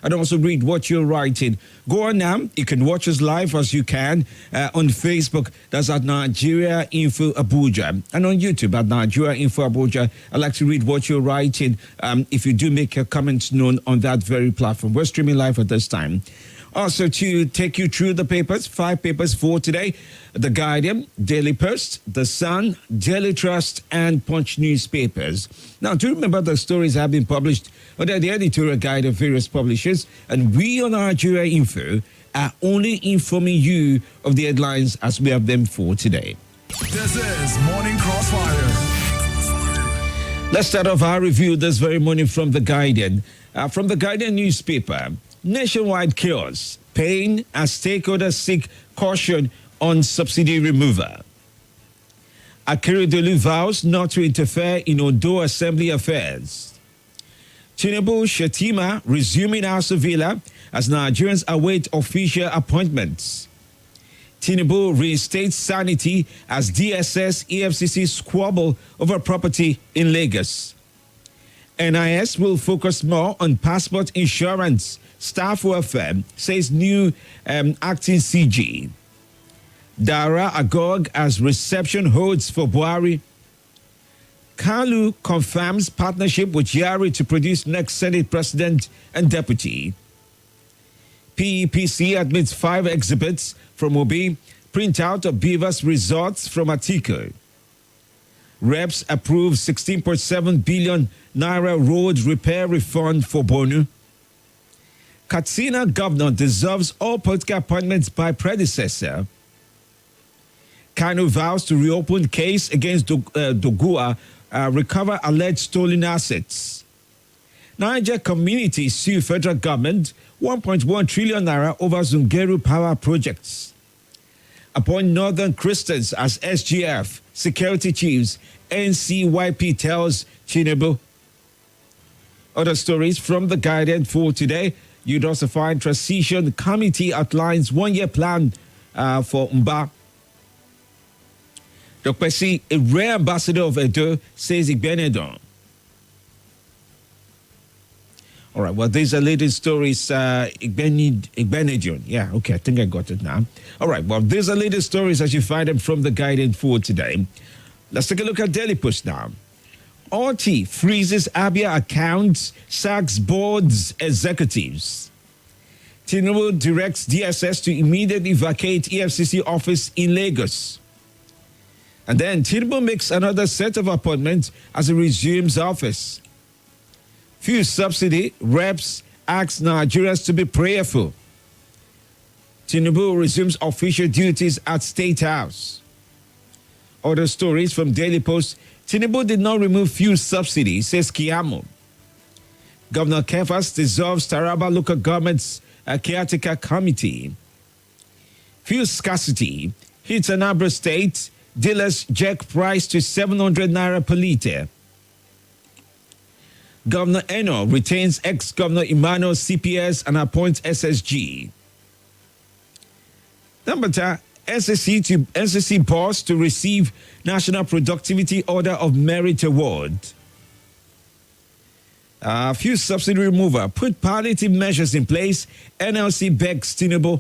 and also read what you're writing. Go on now. You can watch us live as you can on Facebook. That's at Nigeria Info Abuja. And on YouTube at Nigeria Info Abuja. I'd like to read what you're writing if you do make your comments known on that very platform. We're streaming live at this time. Also, to take you through the papers, 5 papers for today: The Guardian, Daily Post, The Sun, Daily Trust, and Punch newspapers. Now, do remember the stories have been published under the editorial guide of various publishers, and we on Nigeria Info are only informing you of the headlines as we have them for today. This is Morning Crossfire. Let's start off our review this very morning from The Guardian. From The Guardian newspaper, nationwide chaos, pain as stakeholders seek caution on subsidy removal. Akeredolu vows not to interfere in Ondo Assembly affairs. Tinubu Shetima resuming House of Villa as Nigerians await official appointments. Tinubu reinstates sanity as DSS EFCC squabble over property in Lagos. NIS will focus more on passport insurance. Staff welfare, says new acting CG. Dara Agog as reception holds for Buhari. Kalu confirms partnership with Yari to produce next Senate president and deputy. PEPC admits 5 exhibits from Obi. Printout of Beavers results from Atiku. Reps approve 16.7 billion naira road repair refund for Bonu. Katsina governor dissolves all political appointments by predecessor. Kano vows to reopen case against Dogua, recover alleged stolen assets. Niger community sue federal government 1.1 trillion naira over Zungeru power projects. Appoint Northern Christians as SGF security chiefs, NCYP tells Tinubu. Other stories from The Guardian for today. You'd also find Transition Committee outlines 1-year plan for Mba. Dr. Pesi, a rare ambassador of Edo, says Igbenedon. All right, well, these are latest stories. Igbenedion. Yeah, okay, I think I got it now. All right, well, these are latest stories as you find them from The Guardian for today. Let's take a look at Daily Post now. Orti freezes Abia accounts, sacks board's executives. Tinubu directs DSS to immediately vacate EFCC office in Lagos. And then Tinubu makes another set of appointments as he resumes office. Fuel subsidy, reps ask Nigerians to be prayerful. Tinubu resumes official duties at State House. Other stories from Daily Post. Tinubu did not remove fuel subsidy, says Kiamo. Governor Kefas dissolves Taraba local government's caretaker committee. Fuel scarcity hits Anambra State. Dealers jack price to 700 naira per litre. Governor Eno retains ex-governor Emmanuel CPS and appoints SSG. Number 10, NCC boss to receive National Productivity Order of Merit Award. Fuel subsidy remover, put palliative measures in place. NLC begs Tinubu.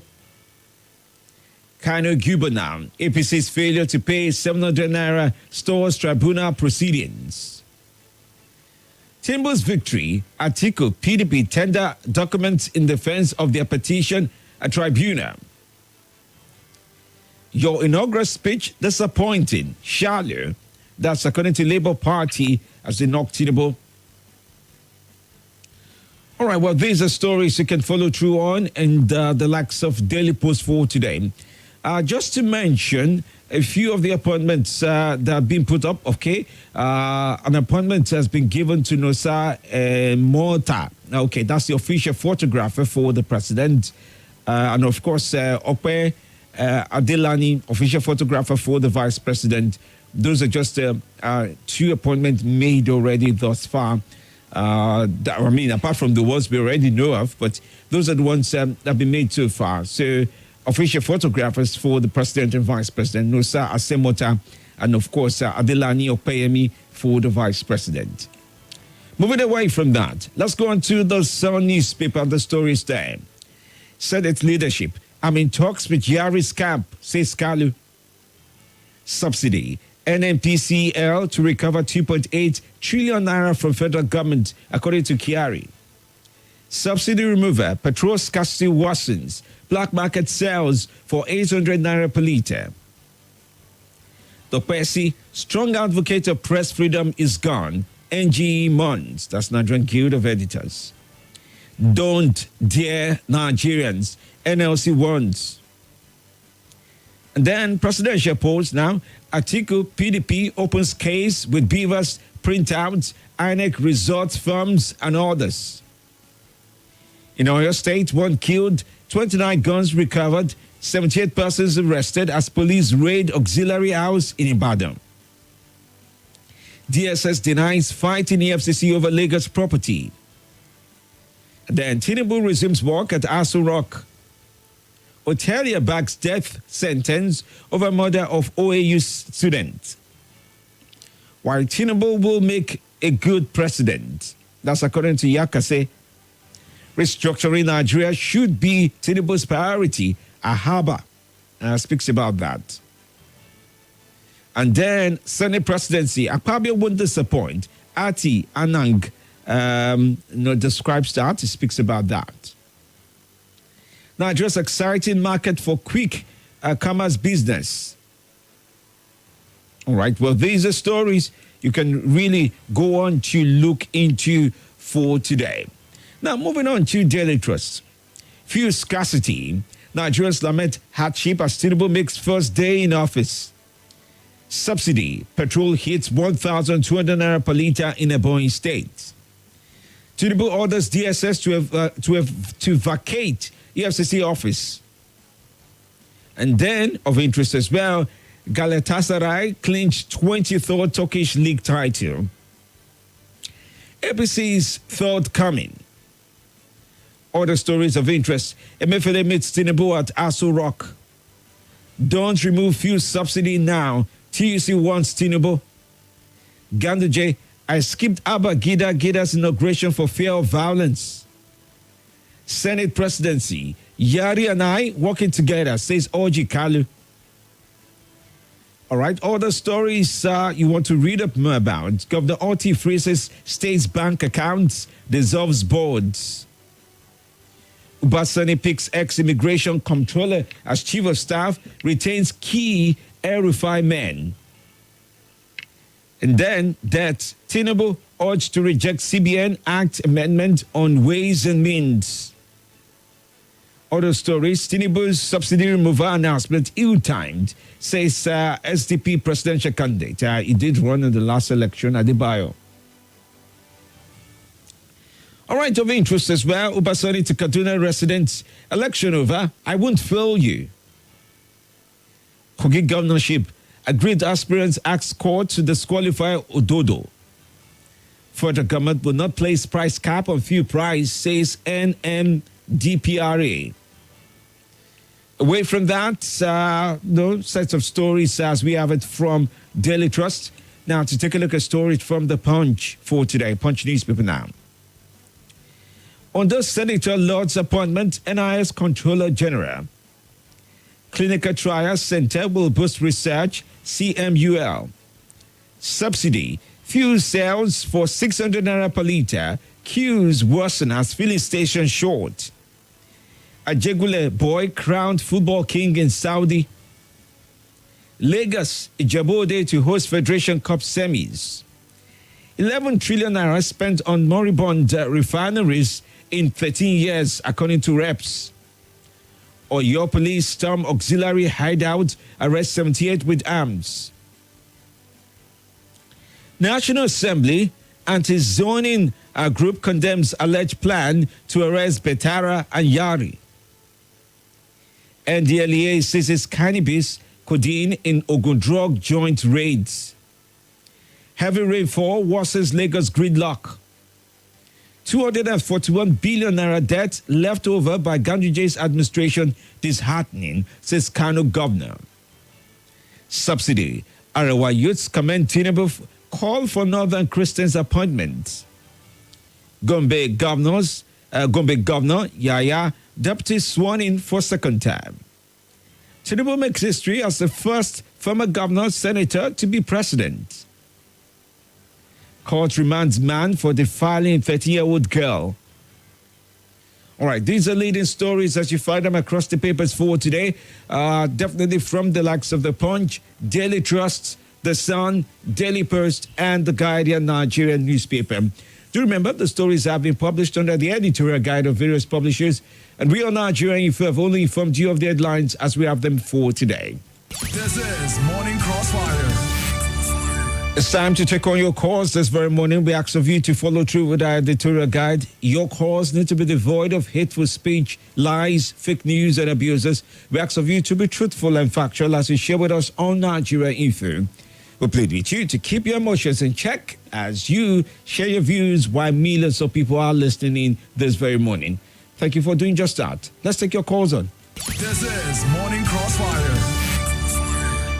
Kano Gubernaum, APC's failure to pay 700 naira stores tribunal proceedings. Tinubu's victory, Atiku, PDP tender documents in defense of their petition at tribunal. Your inaugural speech disappointing, shallow. That's according to Labour Party as they knock Tinubu. All right, well, these are stories you can follow through on and the likes of Daily Post for today. Just to mention a few of the appointments that have been put up, okay? An appointment has been given to Nosa Mota. Okay, that's the official photographer for the president. And of course, Okwe Adelani, official photographer for the vice president. Those are just 2 appointments made already thus far. Apart from the ones we already know of, but those are the ones that have been made so far. So, official photographers for the president and vice president, Nosa Asemota, and of course, Adelani Opeyemi for the vice president. Moving away from that, let's go on to the Sun newspaper. The story is there. Said its leadership, I'm in talks with Yari's camp, says Kalu. Subsidy. NNPCL to recover 2.8 trillion naira from federal government, according to Kyari. Subsidy remover, petrol scarcity worsens. Black market sales for 800 naira per litre. The Percy, strong advocate of press freedom, is gone. NGE Mons, that's Nigerian Guild of Editors. Don't dare Nigerians, NLC warns. And then presidential polls now. Atiku PDP opens case with Beavers, printouts, INEC results firms and others. In Oyo State, 1 killed, 29 guns recovered, 78 persons arrested as police raid auxiliary house in Ibadan. DSS denies fighting EFCC over Lagos property. Then Tinubu resumes work at Aso Rock. Hotelier backs death sentence over murder of OAU student. While Tinubu will make a good president. That's according to Yakase. Restructuring Nigeria should be Tinubu's priority. Ahaba speaks about that. And then Senate presidency, Akpabio won't disappoint. Ati Anang describes that. He speaks about that. Nigeria's exciting market for quick commerce business. All right, well, these are stories you can really go on to look into for today. Now, moving on to Daily Trust. Fuel scarcity. Nigerians lament hardship as Tinubu makes first day in office. Subsidy. Petrol hits 1,200 naira per litre in Ebonyi State. Tinubu orders DSS to vacate EFCC office. And then, of interest as well, Galatasaray clinched 23rd Turkish league title. APC's third coming. Other stories of interest. Emefiele meets Tinubu at Aso Rock. Don't remove fuel subsidy now. TUC wants Tinubu. Ganduje, I skipped Abba Gida's inauguration for fear of violence. Senate presidency. Yari and I working together, says Oji Kalu. All right, other stories you want to read up more about. Governor Oti freezes state's bank accounts, dissolves boards. Ubasani picks ex-immigration comptroller as chief of staff, retains key air-refine men. And then that Tinubu urged to reject CBN Act amendment on Ways and Means. Other stories, Tinubu's subsidy removal announcement ill-timed, says SDP presidential candidate. He did run in the last election at Adebayo. All right, of interest as well, Ubasani to Kaduna residents, election over, I won't fail you. Kogi governorship, agreed aspirants ask court to disqualify Ododo. Federal government will not place price cap on fuel price, says NMDPRA. Away from that, no sets of stories as we have it from Daily Trust. Now to take a look at stories from the Punch for today, Punch newspaper now. Under Senator Lord's appointment, NIS Controller General. Clinical Trial Center will boost research, CMUL. Subsidy. Fuel sales for 600 naira per litre. Queues worsen as filling station short. Ajegule boy crowned football king in Saudi. Lagos, Ijabode to host Federation Cup semis. 11 trillion naira spent on moribund refineries in 13 years, according to reps. Or your police storm auxiliary hideout, arrest 78 with arms. National Assembly anti-zoning group condemns alleged plan to arrest Betara and Yari. NDLEA seizes cannabis, codeine in Ogun drug joint raids. Heavy rainfall worsens Lagos gridlock. 241 billion naira debt left over by Ganduje's administration disheartening, says Kano governor. Subsidy. Arawa youths commend Tinubu call for Northern Christians appointment. Gombe Governor Yaya Deputy sworn in for second term. Tinubu makes history as the first former governor senator to be president. Court remands man for defiling 13-year-old girl. All right, these are leading stories as you find them across the papers for today. Definitely from the likes of The Punch, Daily Trust, The Sun, Daily Post, and The Guardian Nigerian newspaper. Do remember, the stories have been published under the editorial guide of various publishers, and we on Nigeria Info have only informed you of the headlines as we have them for today. This is Morning Crossfire. It's time to take on your calls this very morning. We ask of you to follow through with our editorial guide. Your calls need to be devoid of hateful speech, lies, fake news, and abuses. We ask of you to be truthful and factual as you share with us on Nigeria Info. We plead with you to keep your emotions in check as you share your views while millions of people are listening in this very morning. Thank you for doing just that. Let's take your calls on. This is Morning Crossfire.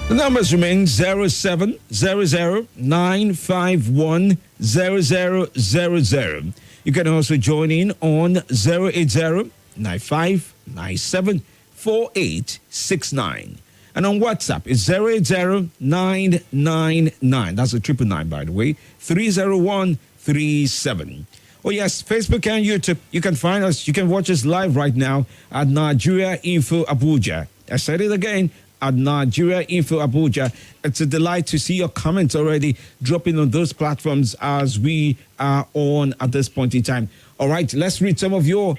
The numbers remain 0700-951-0000. You can also join in on 080-9597-4869. And on WhatsApp, it's 080-999. That's a 999, by the way. 30137. Oh, yes, Facebook and YouTube. You can find us. You can watch us live right now at Nigeria Info Abuja. I said it again. At Nigeria Info Abuja. It's a delight to see your comments already dropping on those platforms as we are on at this point in time. All right, let's take some of your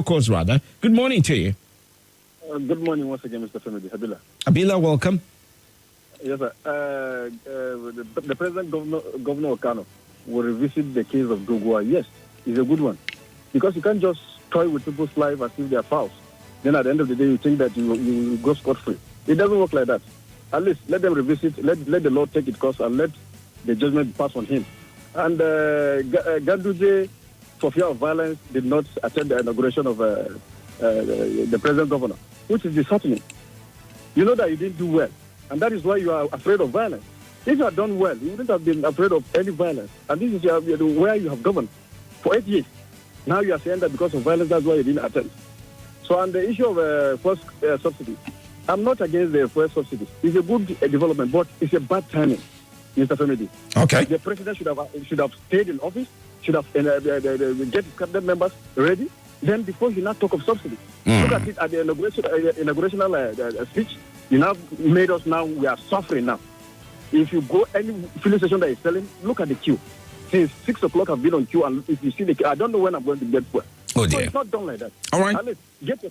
calls rather. Good morning to you. Good morning once again, Mr. Femi. Abila, welcome. Yes, sir. The President Governor Okano will revisit the case of Dogua. Yes, it's a good one. Because you can't just toy with people's life as if they are fouls. Then at the end of the day, you think that you go scot-free. It doesn't work like that. At least let them revisit, let the law take its course and let the judgment pass on him. And Ganduje, for fear of violence, did not attend the inauguration of the President Governor, which is disheartening. You know that you didn't do well, and that is why you are afraid of violence. If you had done well, you wouldn't have been afraid of any violence. And this is where you have governed for 8 years. Now you are saying that because of violence, that's why you didn't attend. So on the issue of first subsidy, I'm not against the first subsidy. It's a good development, but it's a bad timing, Mr. Femi. Okay. The president should have stayed in office, should have get his cabinet members ready. Then before you not talk of subsidy, look at it at the inaugurational speech. You now made us we are suffering now. If you go any filling station that is selling, look at the queue. Since 6 o'clock, I've been on queue, and if you see the queue, I don't know when I'm going to get fuel. Oh dear. So it's not done like that. All right. Get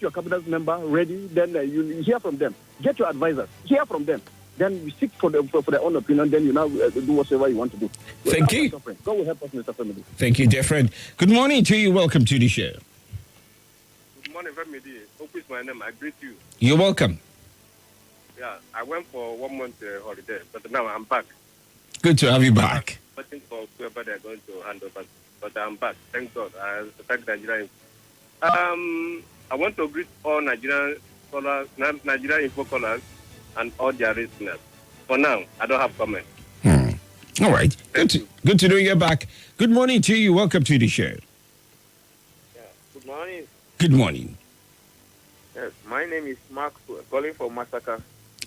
your cabinet member ready. Then you hear from them. Get your advisors. Hear from them. Then you seek for their own opinion. Then you now do whatever you want to do. Thank you. God will help us, Mr. Family. Thank you, dear friend. Good morning to you. Welcome to the show. Good morning, Family. Hope is my name. I greet you. You're welcome. Yeah, I went for 1 month holiday, but now I'm back. Good to have you back. Waiting for whoever they're going to hand over. But I'm back. Thank God. I thank Nigeria. I want to greet all Nigerian callers, Nigerian info callers, and all their listeners. For now, I don't have comment. All right. Good to know you're back. Good morning to you. Welcome to the show. Yeah. Good morning. Good morning. Yes, my name is Maxwell, calling from Massacre.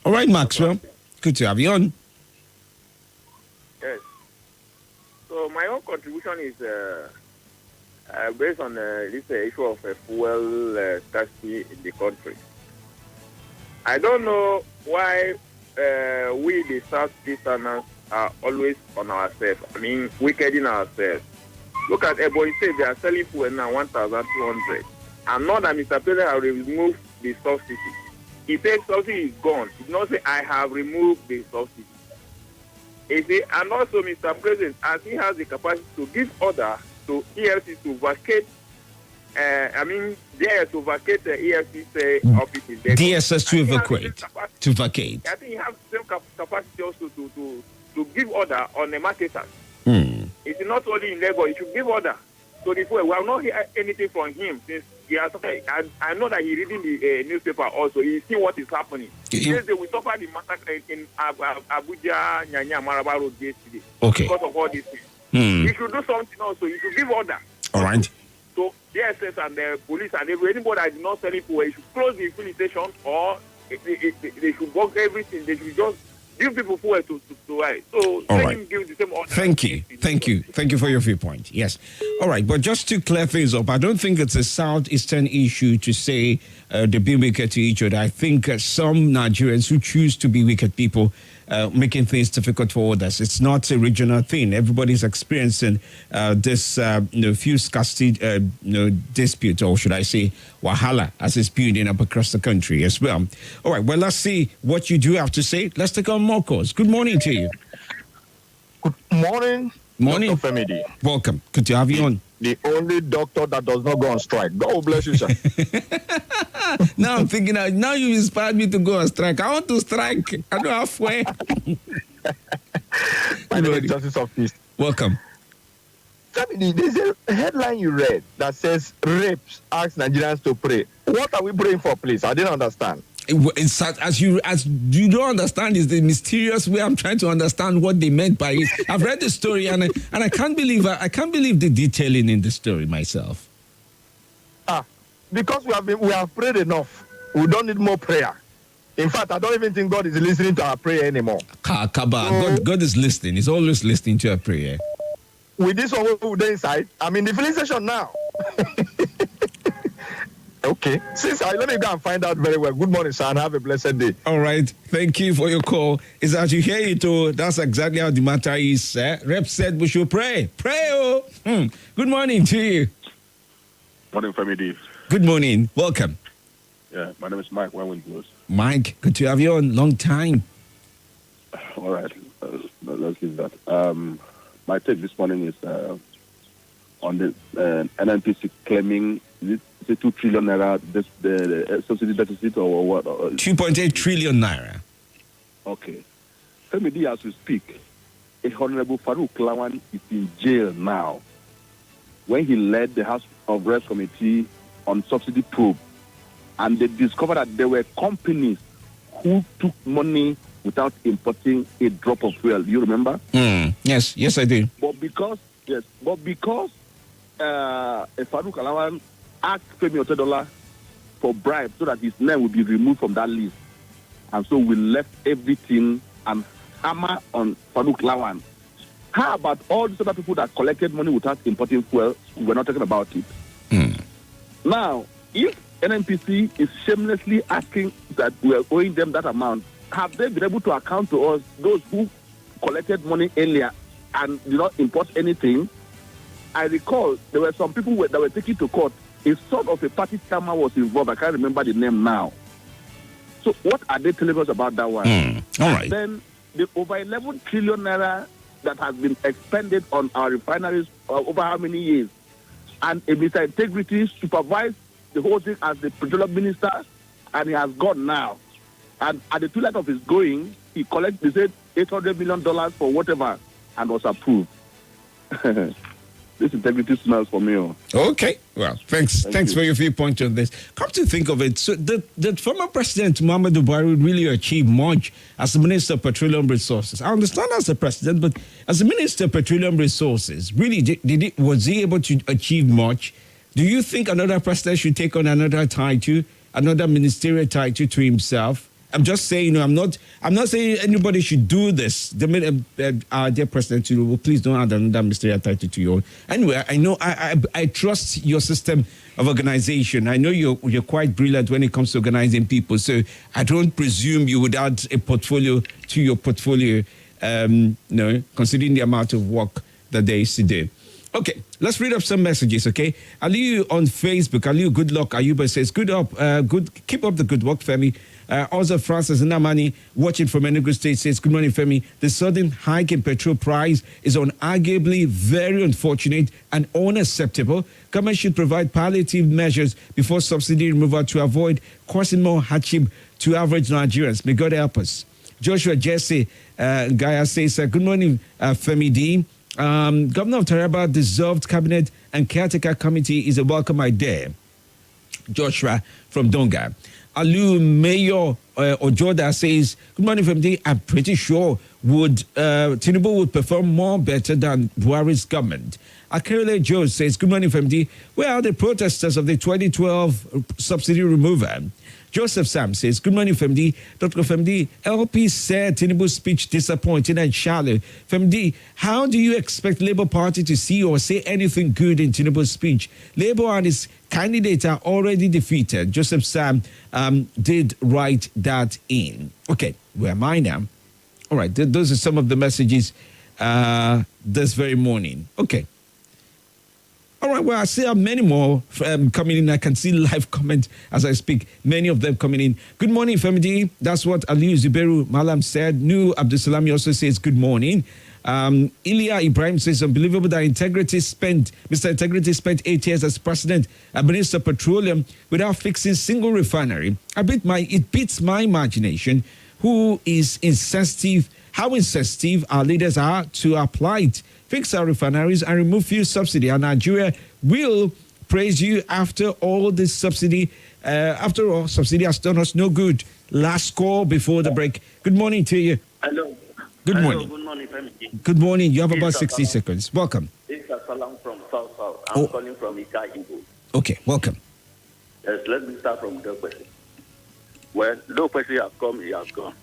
All right, Maxwell. Good to have you on. Yes. So my own contribution is based on this issue of fuel scarcity in the country. I don't know why we, the Southeasterners, are always on ourselves. I mean, wickeding ourselves. Look at Ebony State, they are selling fuel now 1,200. And not that Mr. President has removed the subsidy. He said subsidy is gone. He did not say, I have removed the subsidy. And also, Mr. President, as he has the capacity to give order to EFC to vacate, to vacate the EFC offices. DSS to vacate. I think he has the same capacity also to give order on the marketers. It's not only in Lagos, he should give order. So before, we have not heard anything from him since he has. I know that he reading the newspaper also. He see what is happening. Yesterday we suffered the massacre in Abuja, Nyanya, Maraba Road yesterday. Okay. Because of all these things. He should do something also. He should give order. All right. So DSS and the police and anybody that is not selling fuel, he should close the filling station, or they should block everything. They should just give people fuel to buy. So All let right. him give the same order. Thank you for your viewpoint. Yes. All right, but just to clear things up, I don't think it's a southeastern issue to say they're being wicked to each other. I think some Nigerians who choose to be wicked people making things difficult for others. It's not a regional thing. Everybody's experiencing this few scarcity dispute, or should I say wahala, as it's building up across the country as well. All right, well, let's see what you do have to say. Let's take on more calls. Good morning to you. Good morning. Morning. Dr. Femi. Welcome. Good to have you on. The only doctor that does not go on strike. God bless you, sir. Now I'm thinking, now you inspired me to go on strike. I want to strike. I don't have way. My name is Justice of Peace. Welcome. Femi, there's a headline you read that says rapes ask Nigerians to pray. What are we praying for, please? I didn't understand. It's as you don't understand is the mysterious way I'm trying to understand what they meant by it. I've read the story and I can't believe the detailing in the story myself. Because we have prayed enough. We don't need more prayer. In fact, I don't even think God is listening to our prayer anymore. God is listening. He's always listening to our prayer. With this one we're inside, I'm in the filling station now. Okay. Let me go and find out very well. Good morning, sir, and have a blessed day. All right. Thank you for your call. Is that you hear it, oh, that's exactly how the matter is. Rep said we should pray. Pray, oh. Good morning to you. Morning, Femi D. Good morning. Welcome. Yeah, my name is Mike Wenwin. Mike, good to have you on. Long time. All right, let's leave that. My take this morning is on the NNPC claiming is it 2 trillion naira the subsidy deficit or what? 2.8 trillion naira. Okay. Femi D, as we speak, a Honorable Farouk Lawan is in jail now. When he led the House of Reps Committee on subsidy probe, and they discovered that there were companies who took money without importing a drop of fuel. You remember? Yes, I do. But because Farouk Lawan asked Femi Otedola for bribe so that his name would be removed from that list, and so we left everything and hammer on Farouk Lawan. How about all these other people that collected money without importing fuel? We're not talking about it. Now, if NNPC is shamelessly asking that we are owing them that amount, have they been able to account to us, those who collected money earlier and did not import anything? I recall there were some people that were taken to court. A sort of a party chairman was involved. I can't remember the name now. So what are they telling us about that one? All right. And then the over 11 trillion naira that has been expended on our refineries over how many years? And Mr. Integrity supervised the whole thing as the petroleum minister, and he has gone now. And at the twilight of his going, he said $800 million for whatever, and was approved. This integrity smells for me. Okay. Well, thanks Thank you. for your viewpoint on this. Come to think of it, so did former President Muhammadu Buhari really achieve much as the Minister of Petroleum Resources? I understand as the President, but as the Minister of Petroleum Resources, really, was he able to achieve much? Do you think another president should take on another title, another ministerial title to himself? I'm just saying, I'm not saying anybody should do this. Dear President, please don't add another ministerial title to your own. Anyway, I know I trust your system of organization. I know you're quite brilliant when it comes to organizing people. So I don't presume you would add a portfolio to your portfolio, considering the amount of work that there is to do. Okay, let's read up some messages, okay? Aliyu on Facebook. Aliyu, good luck. Ayuba says, keep up the good work, Femi. Also, Francis Namani, watching from Enugu State, says, good morning, Femi. The sudden hike in petrol price is unarguably very unfortunate and unacceptable. Government should provide palliative measures before subsidy removal to avoid causing more hardship to average Nigerians. May God help us. Joshua Jesse Gaya says, good morning, Femi D. Governor of Taraba dissolved cabinet and caretaker committee is a welcome idea. Joshua from Donga. Alu Mayor Ojoda says, good morning from D. I'm pretty sure Tinubu would perform more better than Buhari's government. Akerele Joe says, good morning from D. Where are the protesters of the 2012 subsidy removal? Joseph Sam says, good morning, Femdi. Dr. Femdi, LP said Tinubu's speech disappointing and shallow. Femdi, how do you expect Labour Party to see or say anything good in Tinubu's speech? Labour and his candidate are already defeated. Joseph Sam did write that in. Okay, where am I now? All right, those are some of the messages this very morning. Okay. All right, well, I see many more coming in. I can see live comments as I speak, many of them coming in. Good morning, Femi. That's what Aliyu Zuberu Malam said. Nu Abdusalami also says good morning. Ilya Ibrahim says, unbelievable that Mr. Integrity spent 8 years as president at Minister of Petroleum without fixing single refinery. It beats my imagination. How insensitive our leaders are to apply it. Fix our refineries and remove fuel subsidy. And Nigeria will praise you after all this subsidy. After all, subsidy has done us no good. Last call before the break. Good morning to you. Hello. Good morning. Good morning, Femi. Good morning. You have about 60 seconds. Welcome. This is Salam from South. I'm calling from Ika Igbo. Okay, welcome. Yes, let me start from the question. Well, no question has come, he has gone.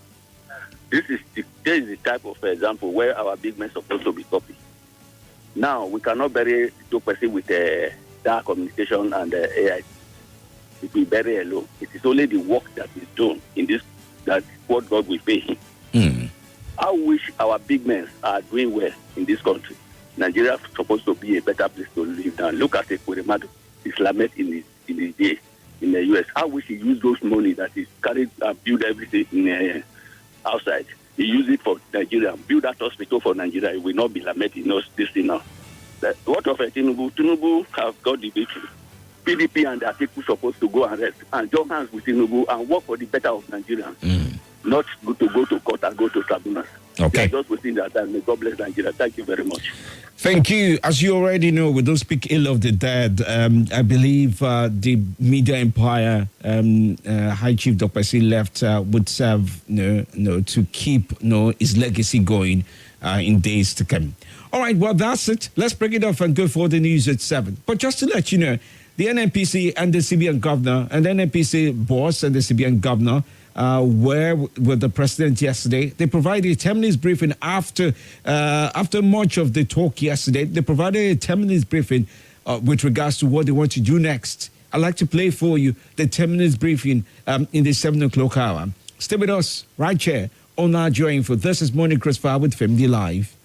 This is the type of example where our big men supposed to be copied. Now, we cannot bury the person with dark communication and AI. It will bury alone. It is only the work that is done in this that what God will pay him. I wish our big men are doing well in this country. Nigeria is supposed to be a better place to live now. Look at Ekweremadu, Islamet in his day in the US. I wish he used those money that he carried and build everything in outside. He use it for Nigeria, build that hospital for Nigeria. It will not be lamenting this thing now. What of Tinubu? Tinubu have got the victory. PDP and their people supposed to go and rest and join hands with Tinubu and work for the better of Nigerians. Not to go to court and go to tribunals. Okay. Just within that time. May God bless Nigeria. Thank you very much. Thank you. As you already know, we don't speak ill of the dead. I believe the media empire, High Chief Dr. C left would serve to keep his legacy going in days to come. All right, well, that's it. Let's break it off and go for the news at 7. But just to let you know, the NNPC and the CBN governor and the NNPC boss and the CBN governor were with the president yesterday. They provided a 10-minute briefing after much of the talk yesterday. They provided a 10-minute briefing with regards to what they want to do next. I'd like to play for you the 10-minute briefing in the 7 o'clock hour. Stay with us right here on our Joy Info. This is Morning Crossfire with Femi Live.